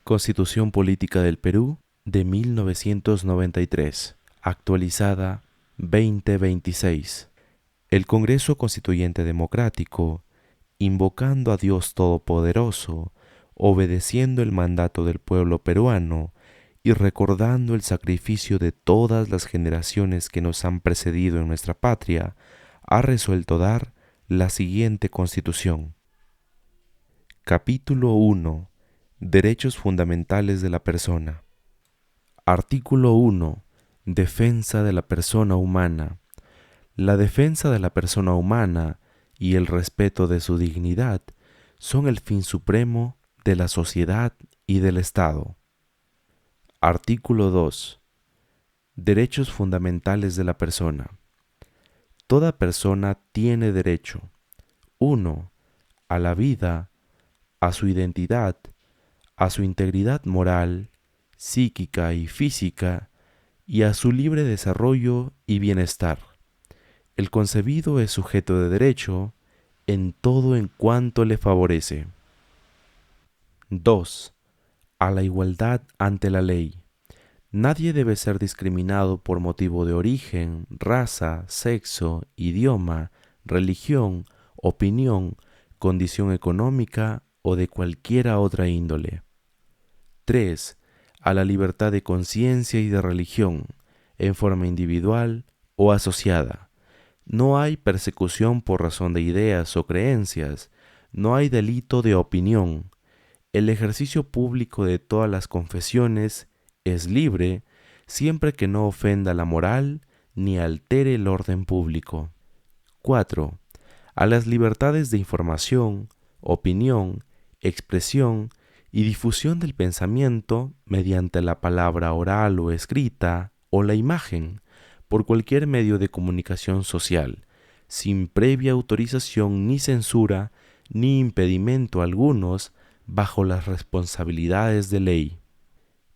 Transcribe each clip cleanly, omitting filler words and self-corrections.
Constitución Política del Perú de 1993, actualizada 2026. El Congreso Constituyente Democrático, invocando a Dios Todopoderoso, obedeciendo el mandato del pueblo peruano y recordando el sacrificio de todas las generaciones que nos han precedido en nuestra patria, ha resuelto dar la siguiente Constitución. Capítulo 1. Derechos fundamentales de la persona. Artículo 1. Defensa de la persona humana. La defensa de la persona humana y el respeto de su dignidad son el fin supremo de la sociedad y del Estado. Artículo 2. Derechos fundamentales de la persona. Toda persona tiene derecho: 1. A la vida, a su identidad, a su integridad moral, psíquica y física, y a su libre desarrollo y bienestar. El concebido es sujeto de derecho en todo en cuanto le favorece. 2. A la igualdad ante la ley. Nadie debe ser discriminado por motivo de origen, raza, sexo, idioma, religión, opinión, condición económica o de cualquiera otra índole. 3. A la libertad de conciencia y de religión, en forma individual o asociada. No hay persecución por razón de ideas o creencias, no hay delito de opinión. El ejercicio público de todas las confesiones es libre siempre que no ofenda la moral ni altere el orden público. 4. A las libertades de información, opinión, expresión y difusión del pensamiento mediante la palabra oral o escrita o la imagen, por cualquier medio de comunicación social, sin previa autorización ni censura ni impedimento algunos, bajo las responsabilidades de ley.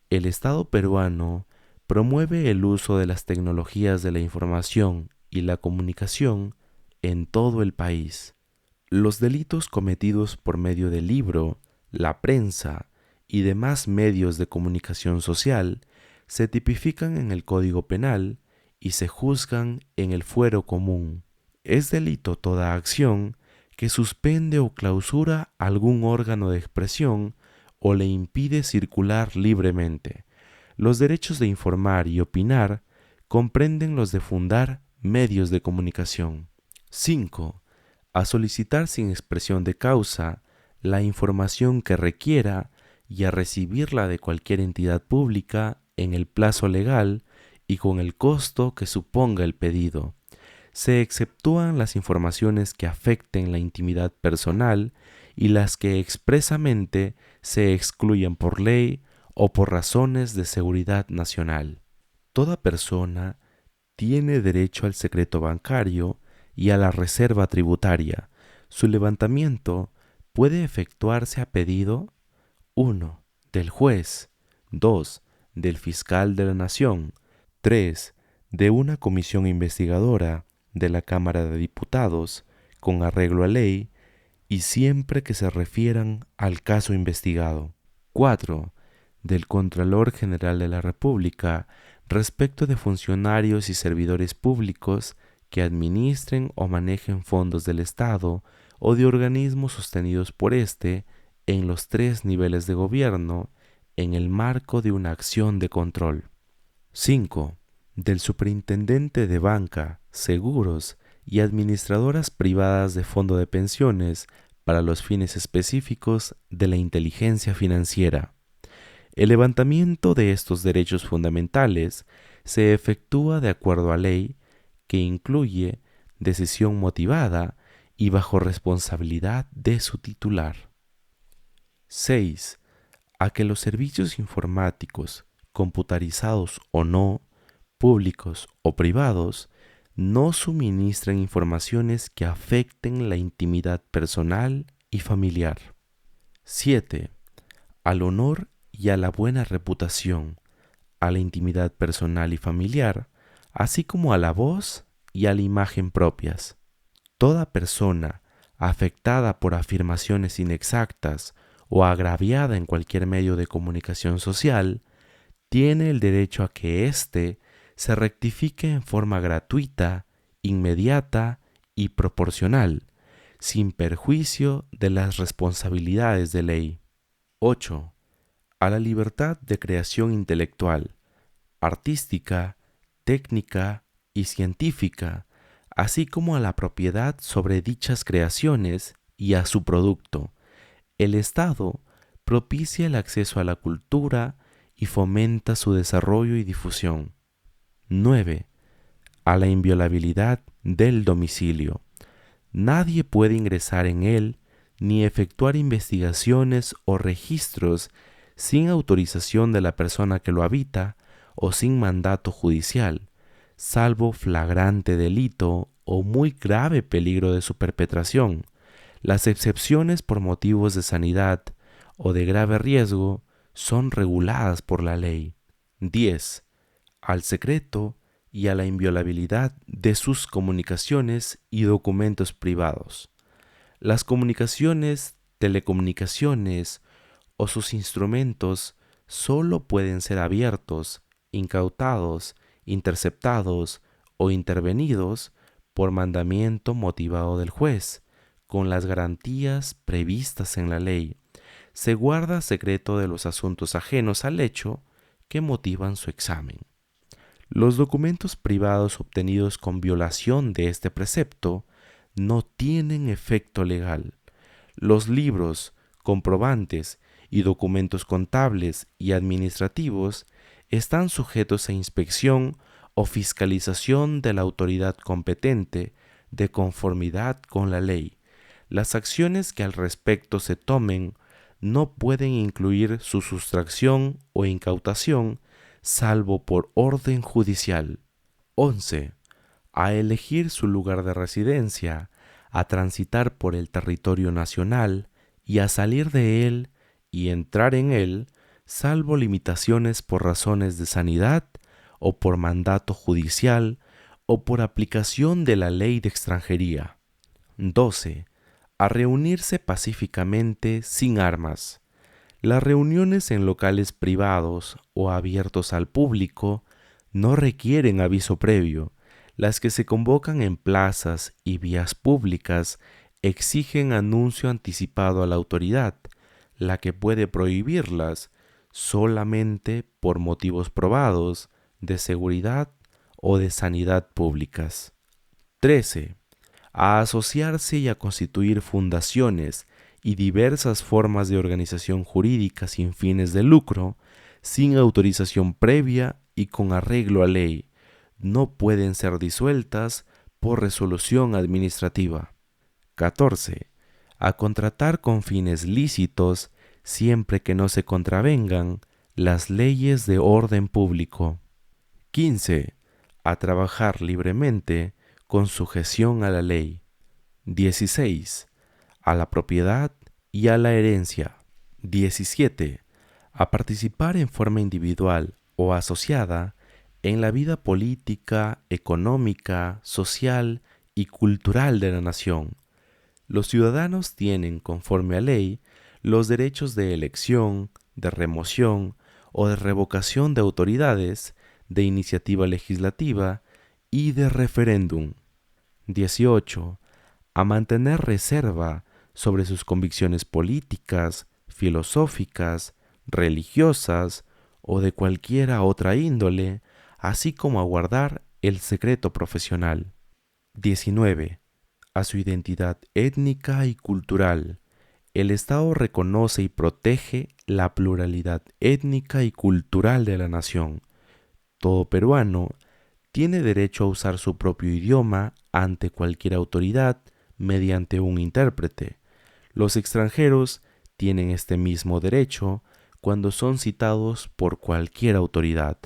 El Estado peruano promueve el uso de las tecnologías de la información y la comunicación en todo el país. Los delitos cometidos por medio del libro, la prensa y demás medios de comunicación social se tipifican en el Código Penal y se juzgan en el fuero común. Es delito toda acción que suspende o clausura algún órgano de expresión o le impide circular libremente. Los derechos de informar y opinar comprenden los de fundar medios de comunicación. 5. A solicitar sin expresión de causa la información que requiera y a recibirla de cualquier entidad pública en el plazo legal y con el costo que suponga el pedido. Se exceptúan las informaciones que afecten la intimidad personal y las que expresamente se excluyan por ley o por razones de seguridad nacional. Toda persona tiene derecho al secreto bancario y a la reserva tributaria. Su levantamiento puede efectuarse a pedido 1. Del juez, 2. Del fiscal de la Nación, 3. De una comisión investigadora de la Cámara de Diputados, con arreglo a ley, y siempre que se refieran al caso investigado. 4. Del Contralor General de la República, respecto de funcionarios y servidores públicos que administren o manejen fondos del Estado o de organismos sostenidos por éste en los 3 niveles de gobierno, en el marco de una acción de control. 5. Del Superintendente de Banca, Seguros y Administradoras Privadas de Fondo de Pensiones para los fines específicos de la inteligencia financiera. El levantamiento de estos derechos fundamentales se efectúa de acuerdo a ley que incluye decisión motivada y bajo responsabilidad de su titular. 6. A que los servicios informáticos, computarizados o no, públicos o privados, no suministren informaciones que afecten la intimidad personal y familiar. 7. Al honor y a la buena reputación, a la intimidad personal y familiar, así como a la voz y a la imagen propias. Toda persona afectada por afirmaciones inexactas o agraviada en cualquier medio de comunicación social, tiene el derecho a que éste se rectifique en forma gratuita, inmediata y proporcional, sin perjuicio de las responsabilidades de ley. 8. A la libertad de creación intelectual, artística, técnica y científica, así como a la propiedad sobre dichas creaciones y a su producto. El Estado propicia el acceso a la cultura y fomenta su desarrollo y difusión. 9. A la inviolabilidad del domicilio. Nadie puede ingresar en él ni efectuar investigaciones o registros sin autorización de la persona que lo habita o sin mandato judicial, salvo flagrante delito o muy grave peligro de su perpetración. Las excepciones por motivos de sanidad o de grave riesgo son reguladas por la ley. 10. Al secreto y a la inviolabilidad de sus comunicaciones y documentos privados. Las comunicaciones, telecomunicaciones o sus instrumentos solo pueden ser abiertos, incautados, interceptados o intervenidos por mandamiento motivado del juez, con las garantías previstas en la ley. Se guarda secreto de los asuntos ajenos al hecho que motivan su examen. Los documentos privados obtenidos con violación de este precepto no tienen efecto legal. Los libros, comprobantes y documentos contables y administrativos están sujetos a inspección o fiscalización de la autoridad competente de conformidad con la ley. Las acciones que al respecto se tomen no pueden incluir su sustracción o incautación, salvo por orden judicial. 11. A elegir su lugar de residencia, a transitar por el territorio nacional y a salir de él y entrar en él, salvo limitaciones por razones de sanidad o por mandato judicial o por aplicación de la ley de extranjería. 12. A reunirse pacíficamente sin armas. Las reuniones en locales privados o abiertos al público no requieren aviso previo. Las que se convocan en plazas y vías públicas exigen anuncio anticipado a la autoridad, la que puede prohibirlas solamente por motivos probados de seguridad o de sanidad públicas. 13. A asociarse y a constituir fundaciones y diversas formas de organización jurídica sin fines de lucro, sin autorización previa y con arreglo a ley, no pueden ser disueltas por resolución administrativa. 14. A contratar con fines lícitos siempre que no se contravengan las leyes de orden público. 15. A trabajar libremente con sujeción a la ley. 16. A la propiedad y a la herencia. 17. A participar en forma individual o asociada en la vida política, económica, social y cultural de la nación. Los ciudadanos tienen, conforme a ley, los derechos de elección, de remoción o de revocación de autoridades, de iniciativa legislativa y de referéndum. 18. A mantener reserva sobre sus convicciones políticas, filosóficas, religiosas o de cualquiera otra índole, así como a guardar el secreto profesional. 19. A su identidad étnica y cultural. El Estado reconoce y protege la pluralidad étnica y cultural de la nación. Todo peruano tiene derecho a usar su propio idioma ante cualquier autoridad mediante un intérprete. Los extranjeros tienen este mismo derecho cuando son citados por cualquier autoridad.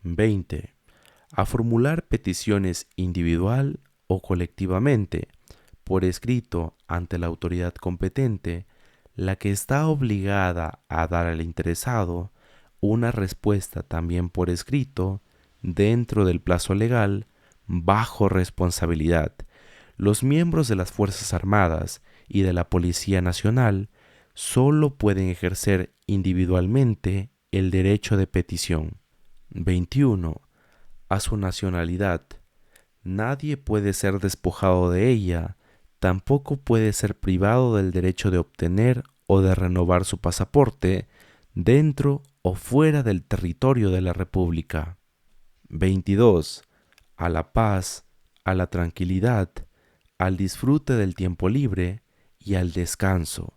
20. A formular peticiones individual o colectivamente, por escrito ante la autoridad competente, la que está obligada a dar al interesado una respuesta también por escrito, dentro del plazo legal, bajo responsabilidad. Los miembros de las Fuerzas Armadas y de la Policía Nacional solo pueden ejercer individualmente el derecho de petición. 21. A su nacionalidad. Nadie puede ser despojado de ella, tampoco puede ser privado del derecho de obtener o de renovar su pasaporte dentro o fuera del territorio de la República. 22. A la paz, a la tranquilidad, al disfrute del tiempo libre y al descanso,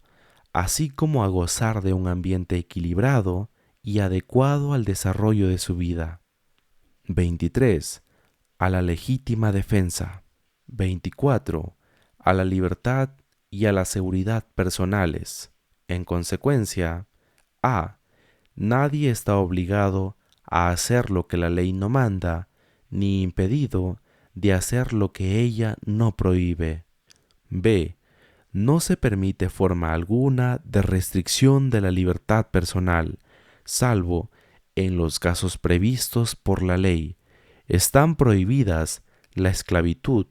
así como a gozar de un ambiente equilibrado y adecuado al desarrollo de su vida. 23. A la legítima defensa. 24. A la libertad y a la seguridad personales. En consecuencia, a. Nadie está obligado a hacer lo que la ley no manda, ni impedido de hacer lo que ella no prohíbe. B. No se permite forma alguna de restricción de la libertad personal, salvo en los casos previstos por la ley. Están prohibidas la esclavitud,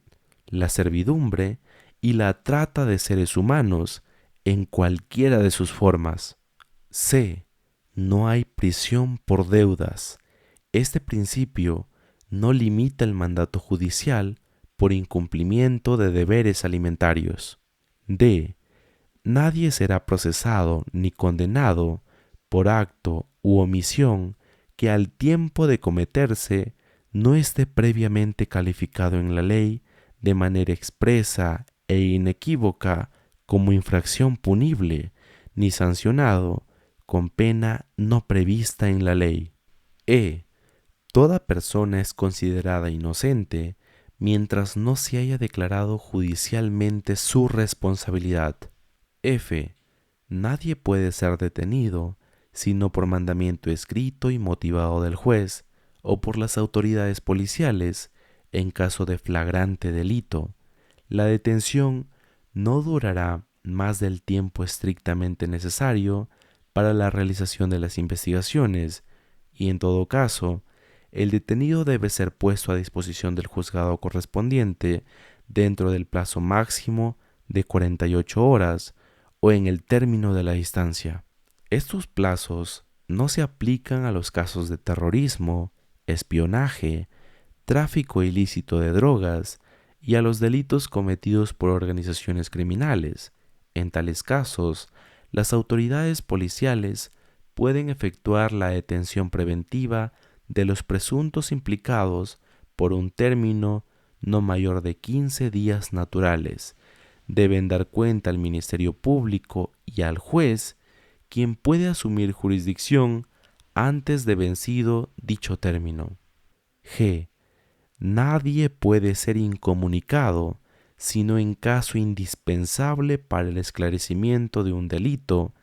la servidumbre y la trata de seres humanos en cualquiera de sus formas. C. No hay prisión por deudas. Este principio no limita el mandato judicial por incumplimiento de deberes alimentarios. D. Nadie será procesado ni condenado por acto u omisión que al tiempo de cometerse no esté previamente calificado en la ley de manera expresa e inequívoca como infracción punible, ni sancionado con pena no prevista en la ley. E. Toda persona es considerada inocente mientras no se haya declarado judicialmente su responsabilidad. F. Nadie puede ser detenido sino por mandamiento escrito y motivado del juez o por las autoridades policiales en caso de flagrante delito. La detención no durará más del tiempo estrictamente necesario para la realización de las investigaciones y, en todo caso, el detenido debe ser puesto a disposición del juzgado correspondiente dentro del plazo máximo de 48 horas o en el término de la instancia. Estos plazos no se aplican a los casos de terrorismo, espionaje, tráfico ilícito de drogas y a los delitos cometidos por organizaciones criminales. En tales casos, las autoridades policiales pueden efectuar la detención preventiva de los presuntos implicados por un término no mayor de 15 días naturales. Deben dar cuenta al Ministerio Público y al juez, quien puede asumir jurisdicción antes de vencido dicho término. G. Nadie puede ser incomunicado sino en caso indispensable para el esclarecimiento de un delito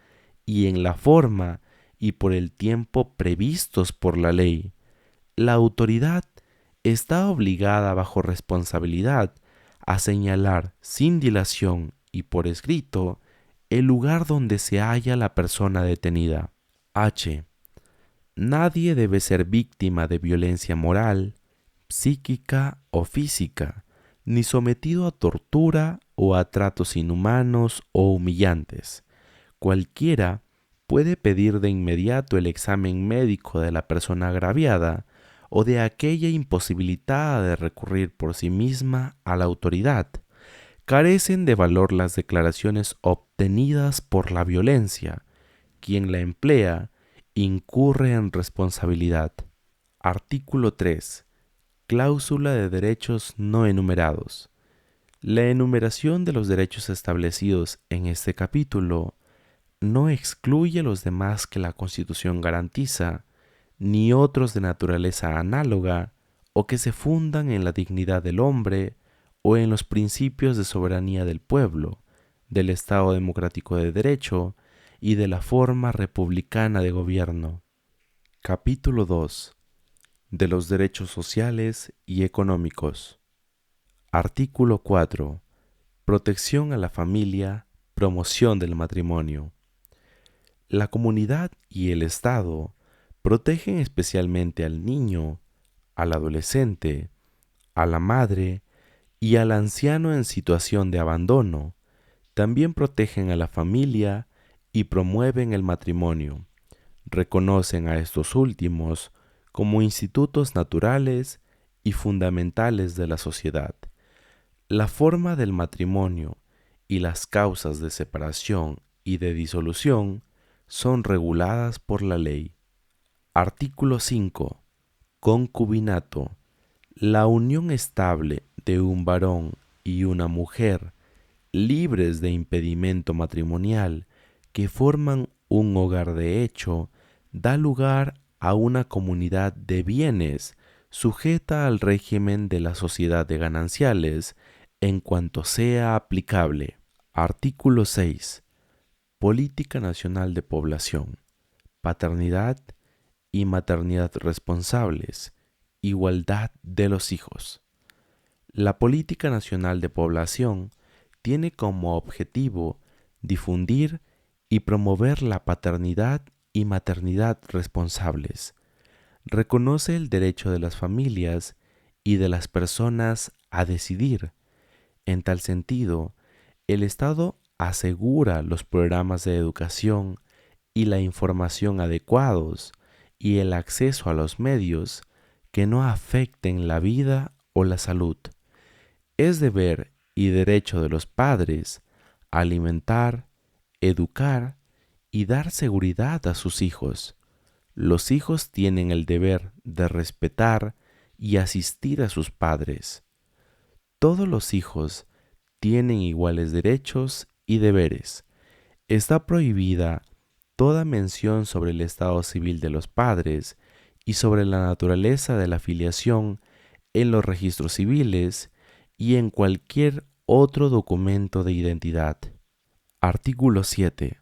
y en la forma y por el tiempo previstos por la ley. La autoridad está obligada bajo responsabilidad a señalar sin dilación y por escrito el lugar donde se halla la persona detenida. H. Nadie debe ser víctima de violencia moral, psíquica o física, ni sometido a tortura o a tratos inhumanos o humillantes. Cualquiera puede pedir de inmediato el examen médico de la persona agraviada o de aquella imposibilitada de recurrir por sí misma a la autoridad. Carecen de valor las declaraciones obtenidas por la violencia. Quien la emplea incurre en responsabilidad. Artículo 3. Cláusula de derechos no enumerados. La enumeración de los derechos establecidos en este capítulo no excluye los demás que la Constitución garantiza, ni otros de naturaleza análoga o que se fundan en la dignidad del hombre o en los principios de soberanía del pueblo, del Estado democrático de derecho y de la forma republicana de gobierno. Capítulo 2. De los derechos sociales y económicos. Artículo 4. Protección a la familia, promoción del matrimonio. La comunidad y el Estado protegen especialmente al niño, al adolescente, a la madre y al anciano en situación de abandono. También protegen a la familia y promueven el matrimonio. Reconocen a estos últimos como institutos naturales y fundamentales de la sociedad. La forma del matrimonio y las causas de separación y de disolución son reguladas por la ley. Artículo 5. Concubinato. La unión estable de un varón y una mujer, libres de impedimento matrimonial, que forman un hogar de hecho, da lugar a una comunidad de bienes sujeta al régimen de la sociedad de gananciales en cuanto sea aplicable. Artículo 6. Política Nacional de Población. Paternidad y maternidad responsables. Igualdad de los hijos. La Política Nacional de Población tiene como objetivo difundir y promover la paternidad y maternidad responsables. Reconoce el derecho de las familias y de las personas a decidir. En tal sentido, el Estado asegura los programas de educación y la información adecuados y el acceso a los medios que no afecten la vida o la salud. Es deber y derecho de los padres alimentar, educar y dar seguridad a sus hijos. Los hijos tienen el deber de respetar y asistir a sus padres. Todos los hijos tienen iguales derechos y deberes. Está prohibida toda mención sobre el estado civil de los padres y sobre la naturaleza de la filiación en los registros civiles y en cualquier otro documento de identidad. Artículo 7.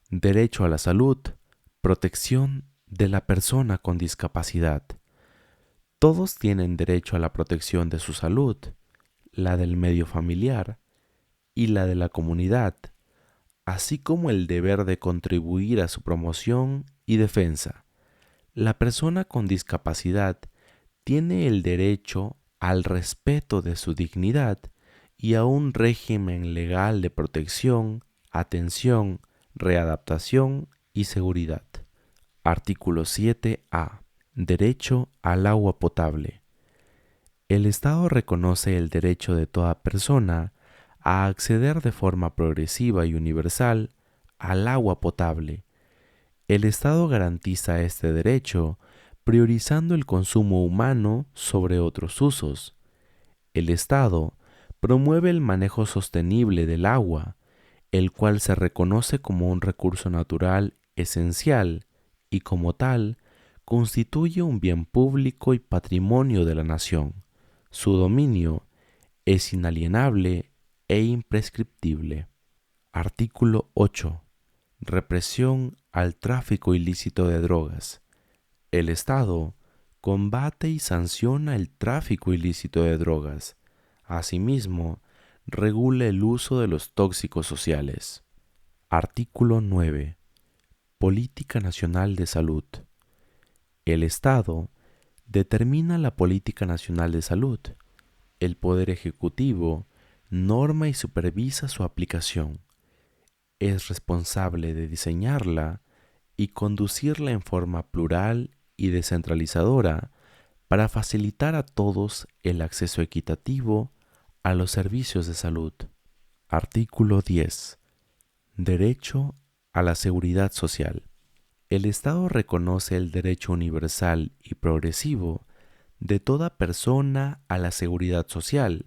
Derecho a la salud, protección de la persona con discapacidad. Todos tienen derecho a la protección de su salud, la del medio familiar y la de la comunidad, así como el deber de contribuir a su promoción y defensa. La persona con discapacidad tiene el derecho al respeto de su dignidad y a un régimen legal de protección, atención, readaptación y seguridad. Artículo 7a. Derecho al agua potable. El Estado reconoce el derecho de toda persona a acceder de forma progresiva y universal al agua potable. El Estado garantiza este derecho priorizando el consumo humano sobre otros usos. El Estado promueve el manejo sostenible del agua, el cual se reconoce como un recurso natural esencial y como tal constituye un bien público y patrimonio de la nación. Su dominio es inalienable e imprescriptible. Artículo 8. Represión al tráfico ilícito de drogas. El Estado combate y sanciona el tráfico ilícito de drogas. Asimismo, regula el uso de los tóxicos sociales. Artículo 9. Política Nacional de Salud. El Estado determina la Política Nacional de Salud. El Poder Ejecutivo norma y supervisa su aplicación. Es responsable de diseñarla y conducirla en forma plural y descentralizadora para facilitar a todos el acceso equitativo a los servicios de salud. Artículo 10. Derecho a la seguridad social. El Estado reconoce el derecho universal y progresivo de toda persona a la seguridad social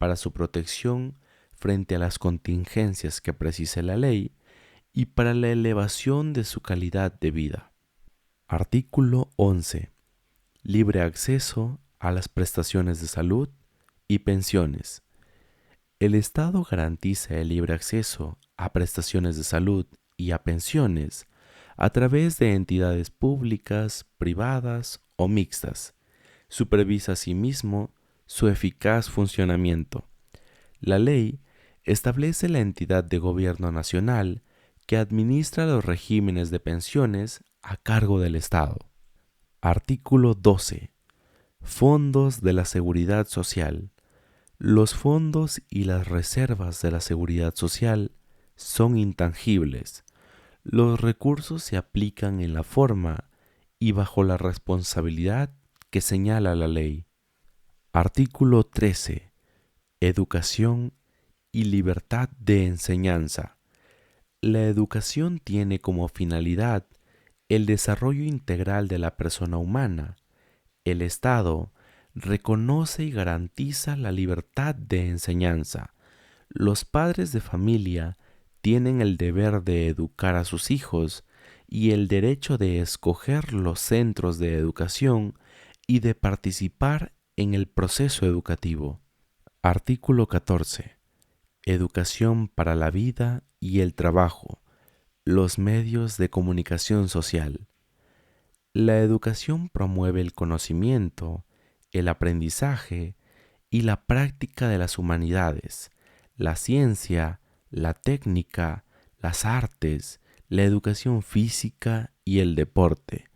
para su protección frente a las contingencias que precise la ley y para la elevación de su calidad de vida. Artículo 11. Libre acceso a las prestaciones de salud y pensiones. El Estado garantiza el libre acceso a prestaciones de salud y a pensiones a través de entidades públicas, privadas o mixtas. Supervisa asimismo su eficaz funcionamiento. La ley establece la entidad de gobierno nacional que administra los regímenes de pensiones a cargo del Estado. Artículo 12. Fondos de la Seguridad Social. Los fondos y las reservas de la Seguridad Social son intangibles, Los recursos se aplican en la forma y bajo la responsabilidad que señala la ley. Artículo 13. Educación y libertad de enseñanza. La educación tiene como finalidad el desarrollo integral de la persona humana. El Estado reconoce y garantiza la libertad de enseñanza. Los padres de familia tienen el deber de educar a sus hijos y el derecho de escoger los centros de educación y de participar en el proceso educativo. Artículo 14. Educación para la vida y el trabajo. Los medios de comunicación social. La educación promueve el conocimiento, el aprendizaje y la práctica de las humanidades, la ciencia, la técnica, las artes, la educación física y el deporte.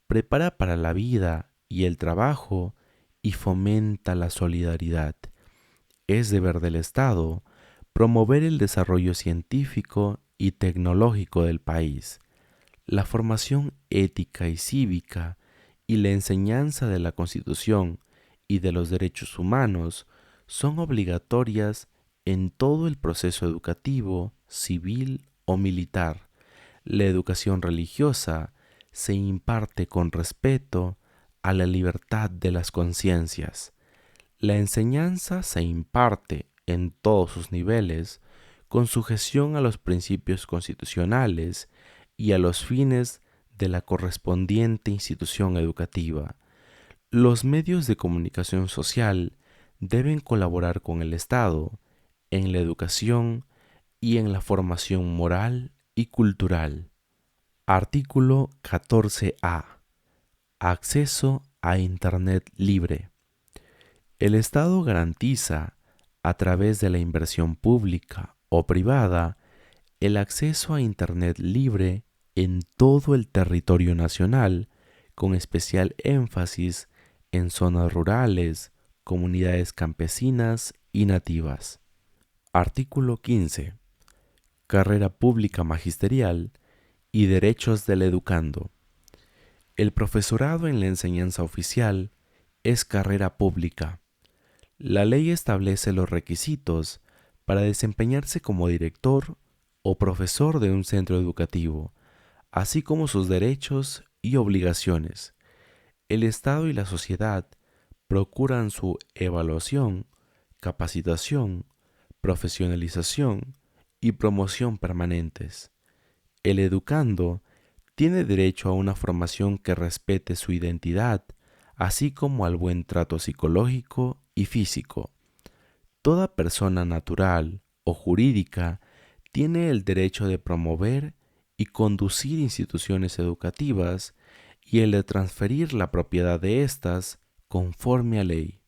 Prepara para la vida y el trabajo y fomenta la solidaridad. Es deber del Estado promover el desarrollo científico y tecnológico del país. La formación ética y cívica y la enseñanza de la Constitución y de los derechos humanos son obligatorias en todo el proceso educativo, civil o militar. La educación religiosa se imparte con respeto a la libertad de las conciencias. La enseñanza se imparte en todos sus niveles con sujeción a los principios constitucionales y a los fines de la correspondiente institución educativa. Los medios de comunicación social deben colaborar con el Estado en la educación y en la formación moral y cultural. Artículo 14A. Acceso a Internet libre. El Estado garantiza, a través de la inversión pública o privada, el acceso a Internet libre en todo el territorio nacional, con especial énfasis en zonas rurales, comunidades campesinas y nativas. Artículo 15. Carrera pública magisterial y derechos del educando. El profesorado en la enseñanza oficial es carrera pública. La ley establece los requisitos para desempeñarse como director o profesor de un centro educativo, así como sus derechos y obligaciones. El Estado y la sociedad procuran su evaluación, capacitación, profesionalización y promoción permanentes. El educando tiene derecho a una formación que respete su identidad, así como al buen trato psicológico y físico. Toda persona natural o jurídica tiene el derecho de promover y conducir instituciones educativas y el de transferir la propiedad de éstas conforme a ley.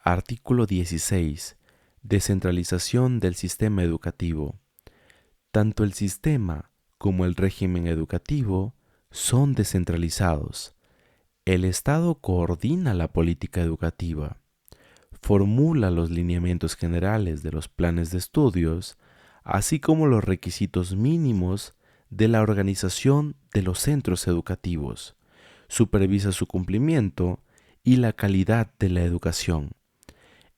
Artículo 16. Descentralización del sistema educativo. Tanto el sistema como el régimen educativo son descentralizados. El Estado coordina la política educativa, formula los lineamientos generales de los planes de estudios, así como los requisitos mínimos de la organización de los centros educativos, supervisa su cumplimiento y la calidad de la educación.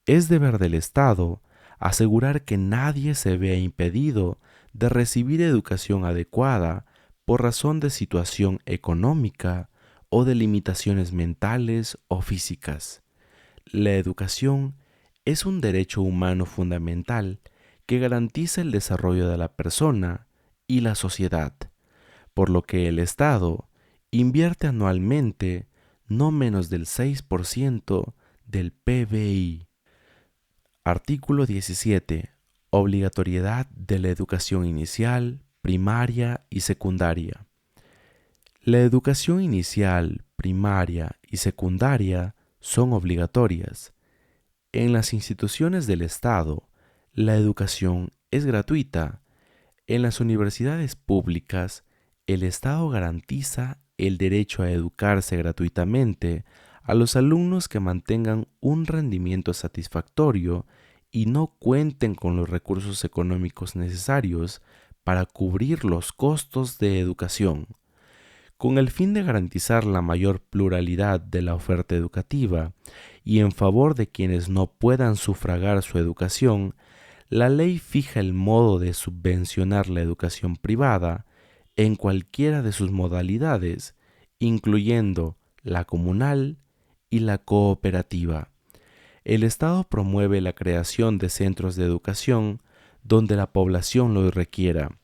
Es deber del Estado asegurar que nadie se vea impedido de recibir educación adecuada por razón de situación económica o de limitaciones mentales o físicas. La educación es un derecho humano fundamental que garantiza el desarrollo de la persona y la sociedad, por lo que el Estado invierte anualmente no menos del 6% del PBI. Artículo 17. Obligatoriedad de la educación inicial, primaria y secundaria. La educación inicial, primaria y secundaria son obligatorias. En las instituciones del Estado, la educación es gratuita. En las universidades públicas, el Estado garantiza el derecho a educarse gratuitamente a los alumnos que mantengan un rendimiento satisfactorio y no cuenten con los recursos económicos necesarios para cubrir los costos de educación. Con el fin de garantizar la mayor pluralidad de la oferta educativa y en favor de quienes no puedan sufragar su educación, la ley fija el modo de subvencionar la educación privada en cualquiera de sus modalidades, incluyendo la comunal y la cooperativa. El Estado promueve la creación de centros de educación donde la población lo requiera.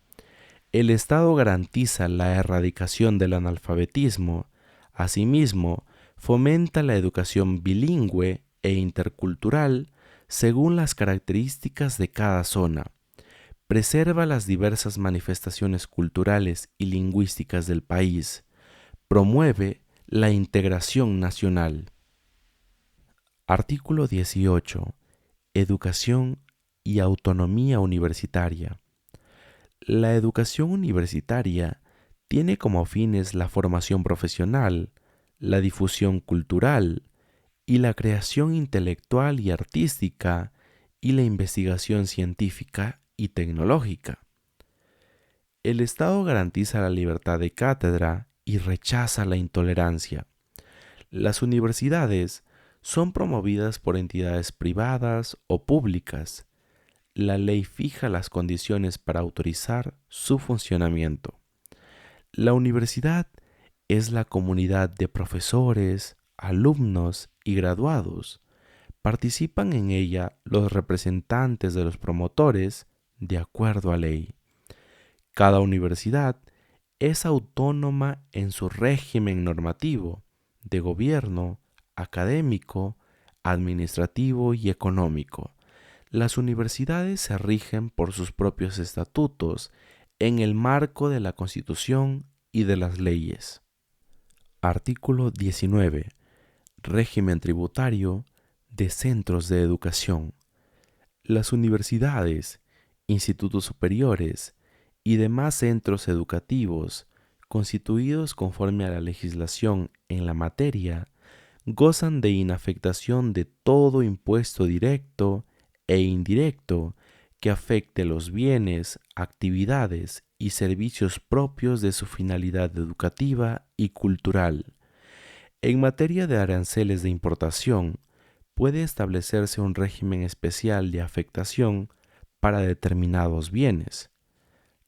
El Estado garantiza la erradicación del analfabetismo. Asimismo, fomenta la educación bilingüe e intercultural según las características de cada zona. Preserva las diversas manifestaciones culturales y lingüísticas del país. Promueve la integración nacional. Artículo 18. Educación y autonomía universitaria. La educación universitaria tiene como fines la formación profesional, la difusión cultural y la creación intelectual y artística y la investigación científica y tecnológica. El Estado garantiza la libertad de cátedra y rechaza la intolerancia. Las universidades son promovidas por entidades privadas o públicas. La ley fija las condiciones para autorizar su funcionamiento. La universidad es la comunidad de profesores, alumnos y graduados. Participan en ella los representantes de los promotores de acuerdo a ley. Cada universidad es autónoma en su régimen normativo, de gobierno, académico, administrativo y económico. Las universidades se rigen por sus propios estatutos en el marco de la Constitución y de las leyes. Artículo 19. Régimen tributario de centros de educación. Las universidades, institutos superiores y demás centros educativos constituidos conforme a la legislación en la materia gozan de inafectación de todo impuesto directo e indirecto que afecte los bienes, actividades y servicios propios de su finalidad educativa y cultural. En materia de aranceles de importación, puede establecerse un régimen especial de afectación para determinados bienes.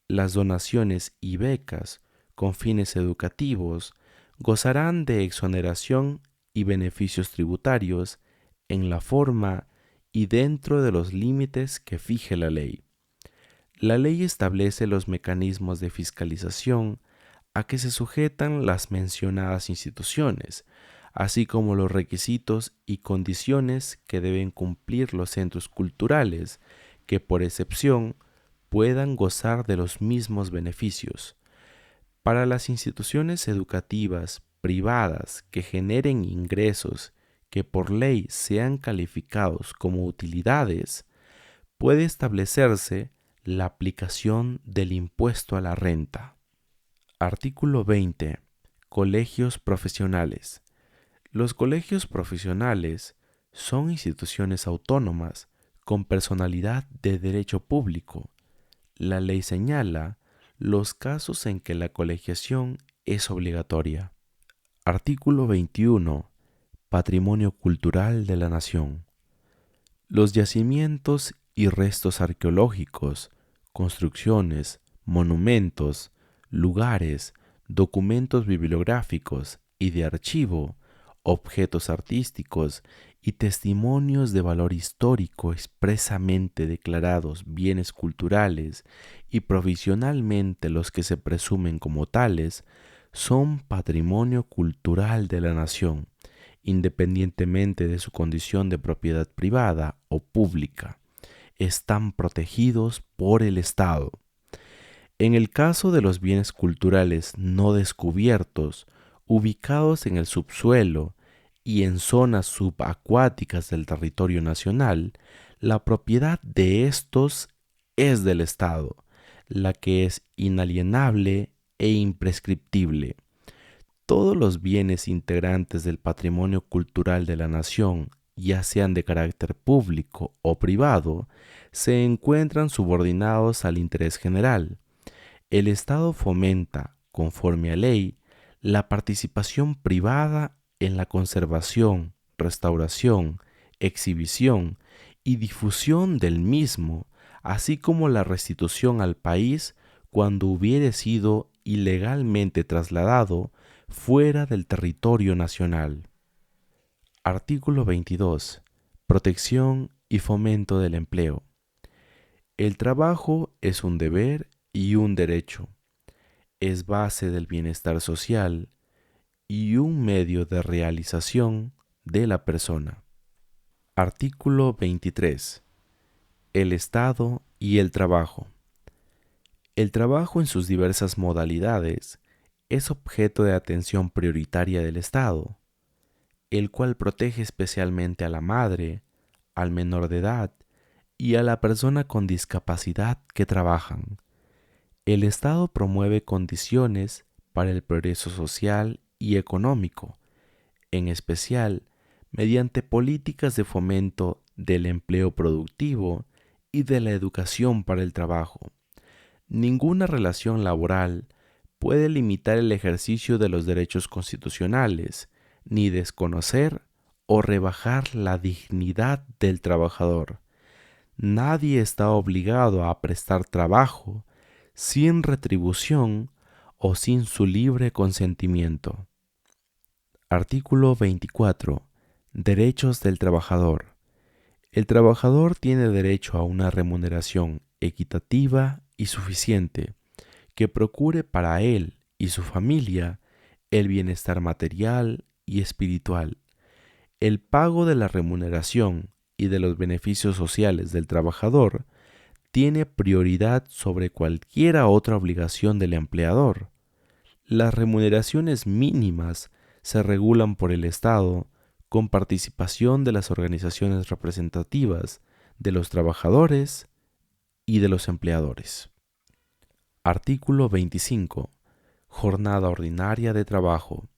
Las donaciones y becas con fines educativos gozarán de exoneración y beneficios tributarios en la forma y dentro de los límites que fije la ley. La ley establece los mecanismos de fiscalización a que se sujetan las mencionadas instituciones, así como los requisitos y condiciones que deben cumplir los centros culturales que, por excepción, puedan gozar de los mismos beneficios. Para las instituciones educativas privadas que generen ingresos que por ley sean calificados como utilidades, puede establecerse la aplicación del impuesto a la renta. Artículo 20. Colegios profesionales. Los colegios profesionales son instituciones autónomas con personalidad de derecho público. La ley señala los casos en que la colegiación es obligatoria. Artículo 21. Patrimonio cultural de la nación. Los yacimientos y restos arqueológicos, construcciones, monumentos, lugares, documentos bibliográficos y de archivo, objetos artísticos y testimonios de valor histórico expresamente declarados bienes culturales y provisionalmente los que se presumen como tales, son patrimonio cultural de la nación, independientemente de su condición de propiedad privada o pública. Están protegidos por el Estado. En el caso de los bienes culturales no descubiertos, ubicados en el subsuelo y en zonas subacuáticas del territorio nacional, la propiedad de estos es del Estado, la que es inalienable e imprescriptible. Todos los bienes integrantes del patrimonio cultural de la nación, ya sean de carácter público o privado, se encuentran subordinados al interés general El Estado fomenta, conforme a ley, la participación privada en la conservación, restauración, exhibición y difusión del mismo, así como la restitución al país cuando hubiere sido ilegalmente trasladado fuera del territorio nacional. Artículo 22. Protección y fomento del empleo. El trabajo es un deber y un derecho. Es base del bienestar social y un medio de realización de la persona. Artículo 23. El Estado y el trabajo. El trabajo en sus diversas modalidades es objeto de atención prioritaria del Estado, el cual protege especialmente a la madre, al menor de edad y a la persona con discapacidad que trabajan. El Estado promueve condiciones para el progreso social y económico, en especial mediante políticas de fomento del empleo productivo y de la educación para el trabajo. Ninguna relación laboral puede limitar el ejercicio de los derechos constitucionales, ni desconocer o rebajar la dignidad del trabajador. Nadie está obligado a prestar trabajo sin retribución o sin su libre consentimiento. Artículo 24. Derechos del trabajador. El trabajador tiene derecho a una remuneración equitativa y suficiente que procure para él y su familia el bienestar material y espiritual. El pago de la remuneración y de los beneficios sociales del trabajador tiene prioridad sobre cualquier otra obligación del empleador. Las remuneraciones mínimas se regulan por el Estado con participación de las organizaciones representativas de los trabajadores y de los empleadores. Artículo 25. Jornada ordinaria de trabajo.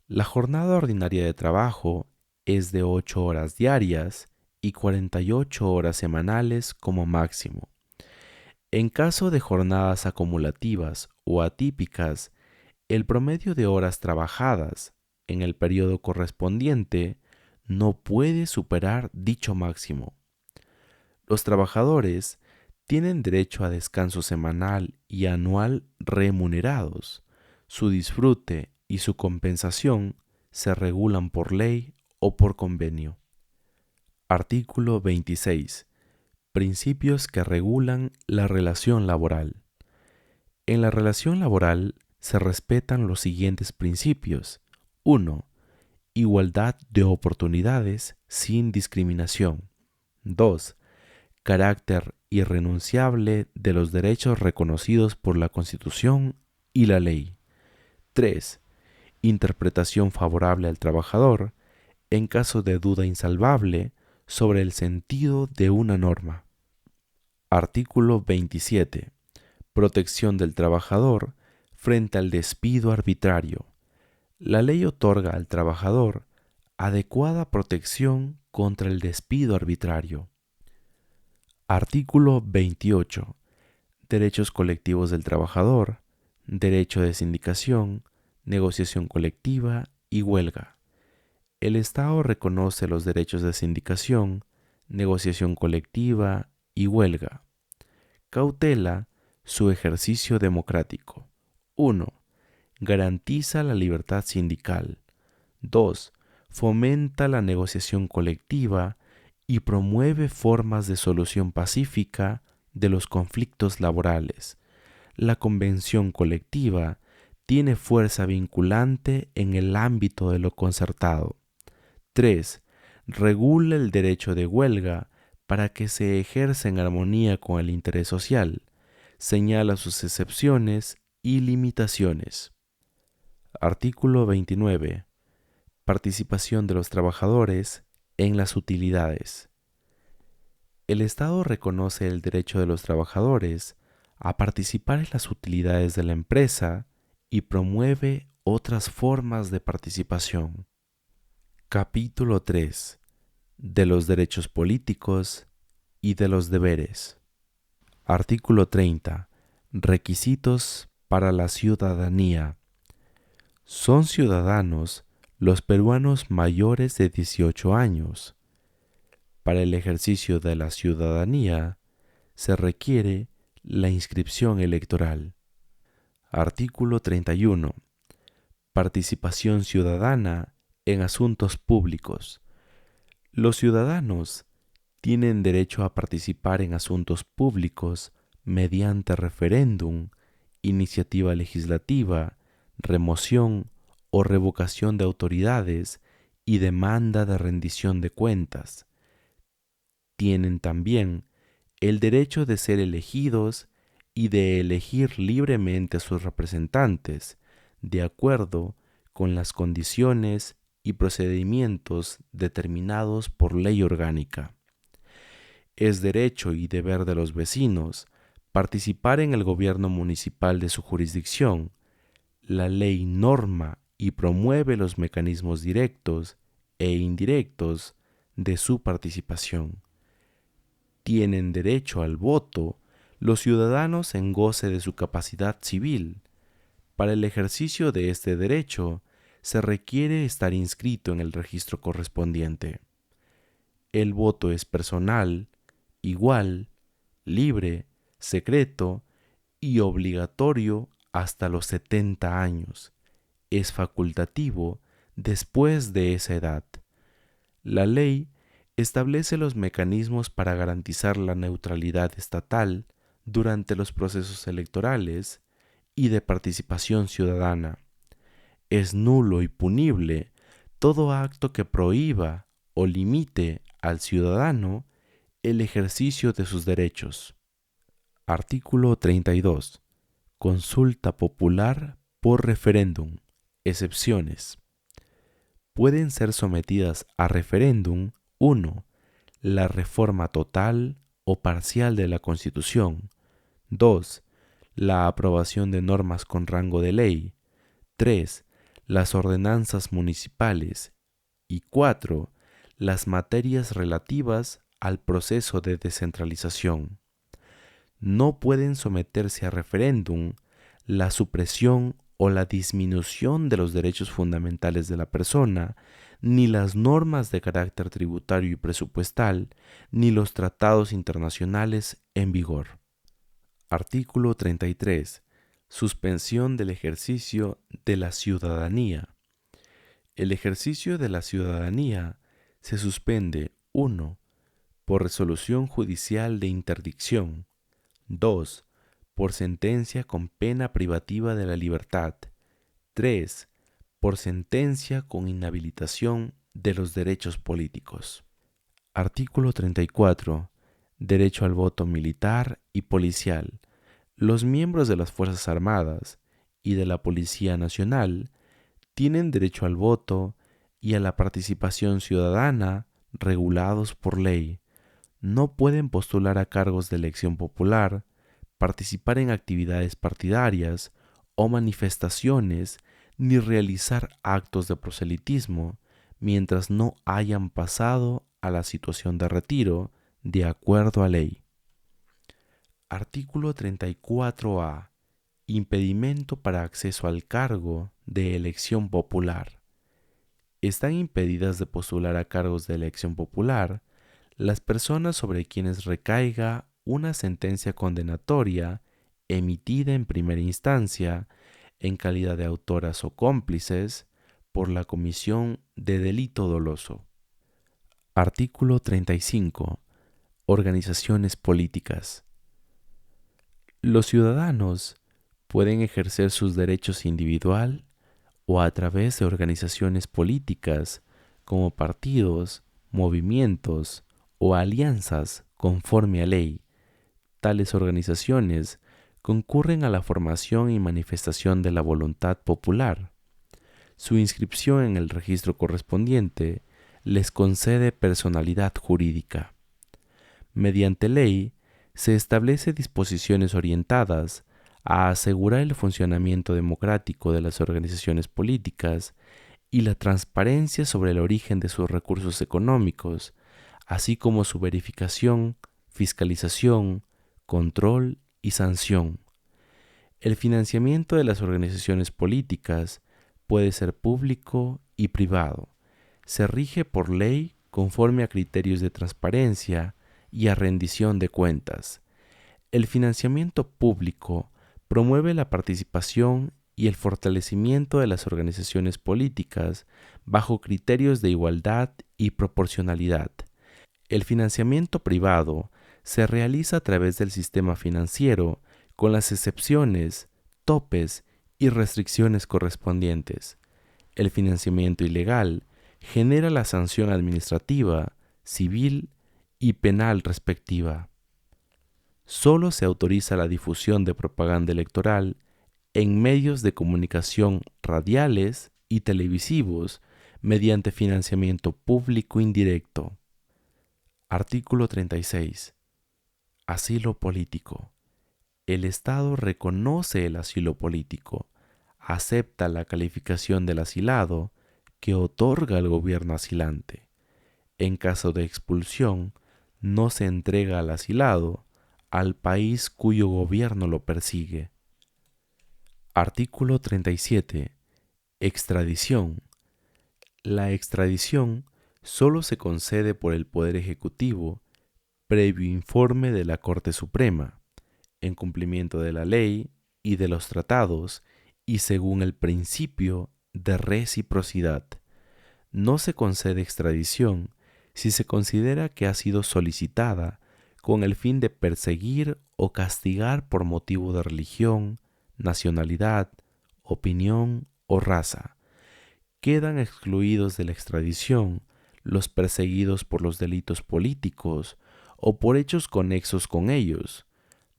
La jornada ordinaria de trabajo es de 8 horas diarias y 48 horas semanales como máximo. En caso de jornadas acumulativas o atípicas, el promedio de horas trabajadas en el periodo correspondiente no puede superar dicho máximo. Los trabajadores tienen derecho a descanso semanal y anual remunerados. Su disfrute y su compensación se regulan por ley o por convenio. Artículo 26. Principios que regulan la relación laboral. En la relación laboral se respetan los siguientes principios. 1. Igualdad de oportunidades sin discriminación. 2. Carácter irrenunciable de los derechos reconocidos por la Constitución y la ley. 3. Interpretación favorable al trabajador en caso de duda insalvable sobre el sentido de una norma. Artículo 27. Protección del trabajador frente al despido arbitrario. La ley otorga al trabajador adecuada protección contra el despido arbitrario. Artículo 28. Derechos colectivos del trabajador, derecho de sindicación, negociación colectiva y huelga. El Estado reconoce los derechos de sindicación, negociación colectiva y huelga. Cautela su ejercicio democrático. 1. Garantiza la libertad sindical. 2. Fomenta la negociación colectiva y promueve formas de solución pacífica de los conflictos laborales. La convención colectiva tiene fuerza vinculante en el ámbito de lo concertado. 3. Regula el derecho de huelga para que se ejerza en armonía con el interés social. Señala sus excepciones y limitaciones. Artículo 29. Participación de los trabajadores en las utilidades. El Estado reconoce el derecho de los trabajadores a participar en las utilidades de la empresa y promueve otras formas de participación. Capítulo 3. De los derechos políticos y de los deberes. Artículo 30. Requisitos para la ciudadanía. Son ciudadanos los peruanos mayores de 18 años. Para el ejercicio de la ciudadanía se requiere la inscripción electoral. Artículo 31. Participación ciudadana en asuntos públicos. Los ciudadanos tienen derecho a participar en asuntos públicos mediante referéndum, iniciativa legislativa, remoción o revocación de autoridades y demanda de rendición de cuentas. Tienen también el derecho de ser elegidos y de elegir libremente a sus representantes, de acuerdo con las condiciones y procedimientos determinados por ley orgánica. Es derecho y deber de los vecinos participar en el gobierno municipal de su jurisdicción. La ley norma y promueve los mecanismos directos e indirectos de su participación. Tienen derecho al voto los ciudadanos en goce de su capacidad civil. Para el ejercicio de este derecho se requiere estar inscrito en el registro correspondiente. El voto es personal, igual, libre, secreto y obligatorio hasta los 70 años. Es facultativo después de esa edad. La ley establece los mecanismos para garantizar la neutralidad estatal durante los procesos electorales y de participación ciudadana. Es nulo y punible todo acto que prohíba o limite al ciudadano el ejercicio de sus derechos. Artículo 32. Consulta popular por referéndum. Excepciones. Pueden ser sometidas a referéndum 1. La reforma total o parcial de la Constitución. 2. La aprobación de normas con rango de ley. 3. Las ordenanzas municipales. Y 4. Las materias relativas al proceso de descentralización. No pueden someterse a referéndum la supresión o la disminución de los derechos fundamentales de la persona, ni las normas de carácter tributario y presupuestal, ni los tratados internacionales en vigor. Artículo 33. Suspensión del ejercicio de la ciudadanía. El ejercicio de la ciudadanía se suspende 1. Por resolución judicial de interdicción. 2. Por sentencia con pena privativa de la libertad. 3. Por sentencia con inhabilitación de los derechos políticos. Artículo 34. Derecho al voto militar y policial. Los miembros de las Fuerzas Armadas y de la Policía Nacional tienen derecho al voto y a la participación ciudadana regulados por ley. No pueden postular a cargos de elección popular, participar en actividades partidarias o manifestaciones, ni realizar actos de proselitismo mientras no hayan pasado a la situación de retiro de acuerdo a ley. Artículo 34A. Impedimento para acceso al cargo de elección popular. Están impedidas de postular a cargos de elección popular las personas sobre quienes recaiga una sentencia condenatoria emitida en primera instancia en calidad de autoras o cómplices por la comisión de delito doloso. Artículo 35. Organizaciones políticas. Los ciudadanos pueden ejercer sus derechos individual o a través de organizaciones políticas como partidos, movimientos o alianzas conforme a ley. Tales organizaciones concurren a la formación y manifestación de la voluntad popular. Su inscripción en el registro correspondiente les concede personalidad jurídica. Mediante ley, se establece disposiciones orientadas a asegurar el funcionamiento democrático de las organizaciones políticas y la transparencia sobre el origen de sus recursos económicos, así como su verificación, fiscalización, control y sanción. El financiamiento de las organizaciones políticas puede ser público y privado. Se rige por ley conforme a criterios de transparencia y a rendición de cuentas. El financiamiento público promueve la participación y el fortalecimiento de las organizaciones políticas bajo criterios de igualdad y proporcionalidad. El financiamiento privado se realiza a través del sistema financiero con las excepciones, topes y restricciones correspondientes. El financiamiento ilegal genera la sanción administrativa, civil y penal respectiva. Solo se autoriza la difusión de propaganda electoral en medios de comunicación radiales y televisivos mediante financiamiento público indirecto. Artículo 36. Asilo político. El Estado reconoce el asilo político, acepta la calificación del asilado que otorga el gobierno asilante. En caso de expulsión, no se entrega al asilado al país cuyo gobierno lo persigue. Artículo 37. Extradición. La extradición solo se concede por el Poder Ejecutivo previo informe de la Corte Suprema, en cumplimiento de la ley y de los tratados y según el principio de reciprocidad. No se concede extradición si se considera que ha sido solicitada con el fin de perseguir o castigar por motivo de religión, nacionalidad, opinión o raza. Quedan excluidos de la extradición los perseguidos por los delitos políticos o por hechos conexos con ellos.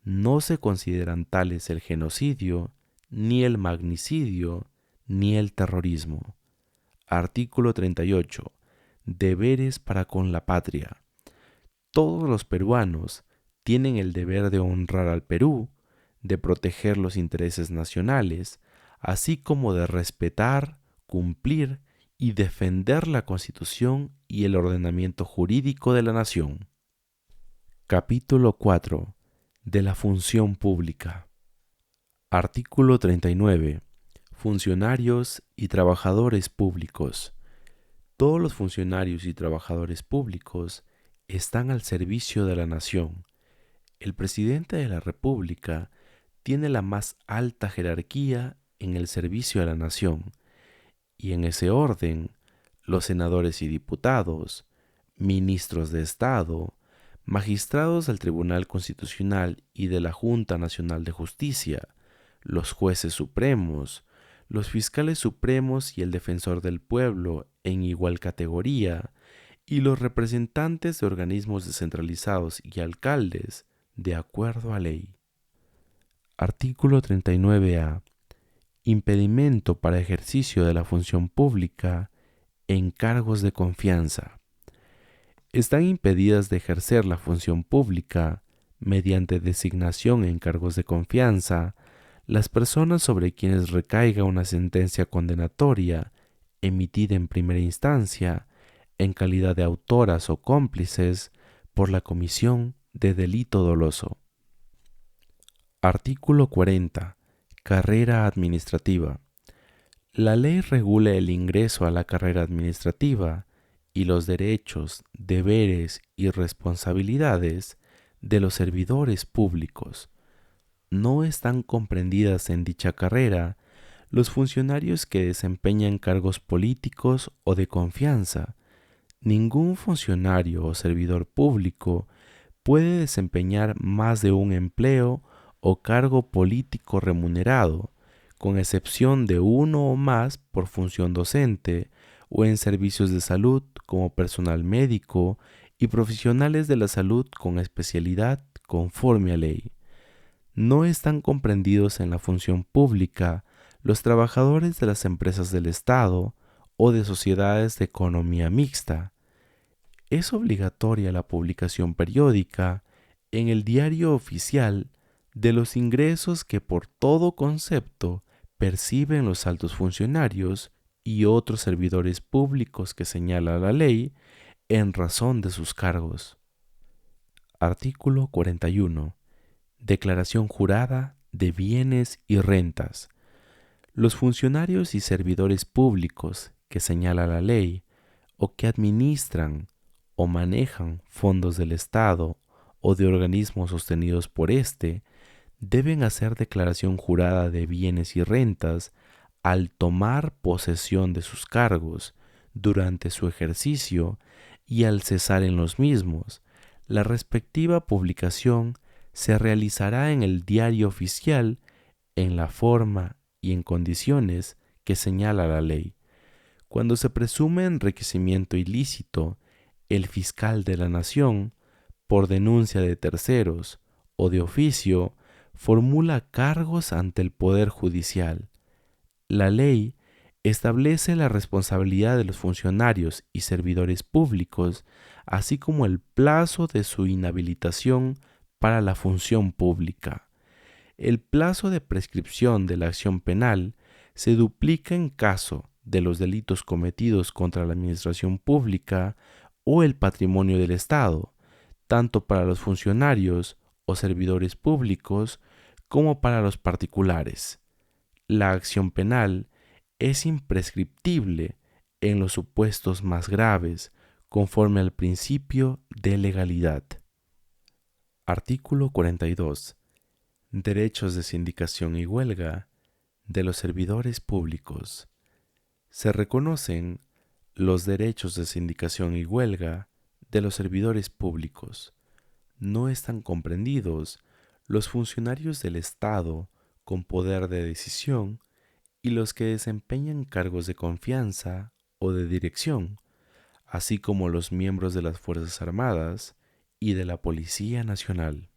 No se consideran tales el genocidio, ni el magnicidio, ni el terrorismo. Artículo 38. Deberes para con la patria. Todos los peruanos tienen el deber de honrar al Perú, de proteger los intereses nacionales, así como de respetar, cumplir y defender la Constitución y el ordenamiento jurídico de la nación. Capítulo 4. De la función pública. Artículo 39. Funcionarios y trabajadores públicos. Todos los funcionarios y trabajadores públicos están al servicio de la nación. El presidente de la República tiene la más alta jerarquía en el servicio a la nación, y en ese orden, los senadores y diputados, ministros de Estado, magistrados del Tribunal Constitucional y de la Junta Nacional de Justicia, los jueces supremos, los fiscales supremos y el defensor del pueblo en igual categoría, y los representantes de organismos descentralizados y alcaldes, de acuerdo a ley. Artículo 39A. Impedimento para ejercicio de la función pública en cargos de confianza. Están impedidas de ejercer la función pública mediante designación en cargos de confianza las personas sobre quienes recaiga una sentencia condenatoria emitida en primera instancia en calidad de autoras o cómplices por la comisión de delito doloso. Artículo 40. Carrera administrativa. La ley regula el ingreso a la carrera administrativa y los derechos, deberes y responsabilidades de los servidores públicos. No están comprendidas en dicha carrera los funcionarios que desempeñan cargos políticos o de confianza. Ningún funcionario o servidor público puede desempeñar más de un empleo o cargo político remunerado, con excepción de uno o más por función docente o en servicios de salud como personal médico y profesionales de la salud con especialidad conforme a ley. No están comprendidos en la función pública los trabajadores de las empresas del Estado o de sociedades de economía mixta. Es obligatoria la publicación periódica en el diario oficial de los ingresos que por todo concepto perciben los altos funcionarios y otros servidores públicos que señala la ley en razón de sus cargos. Artículo 41. Declaración jurada de bienes y rentas. Los funcionarios y servidores públicos que señala la ley o que administran o manejan fondos del Estado o de organismos sostenidos por éste deben hacer declaración jurada de bienes y rentas al tomar posesión de sus cargos, durante su ejercicio y al cesar en los mismos. La respectiva publicación se realizará en el Diario Oficial en la forma y en condiciones que señala la ley. Cuando se presume enriquecimiento ilícito, el fiscal de la Nación, por denuncia de terceros o de oficio, formula cargos ante el Poder Judicial. La ley establece la responsabilidad de los funcionarios y servidores públicos, así como el plazo de su inhabilitación para la función pública. El plazo de prescripción de la acción penal se duplica en caso de los delitos cometidos contra la administración pública o el patrimonio del Estado, tanto para los funcionarios o servidores públicos como para los particulares. La acción penal es imprescriptible en los supuestos más graves, conforme al principio de legalidad. Artículo 42. Derechos de sindicación y huelga de los servidores públicos. Se reconocen los derechos de sindicación y huelga de los servidores públicos. No están comprendidos los funcionarios del Estado con poder de decisión y los que desempeñan cargos de confianza o de dirección, así como los miembros de las Fuerzas Armadas y de la Policía Nacional.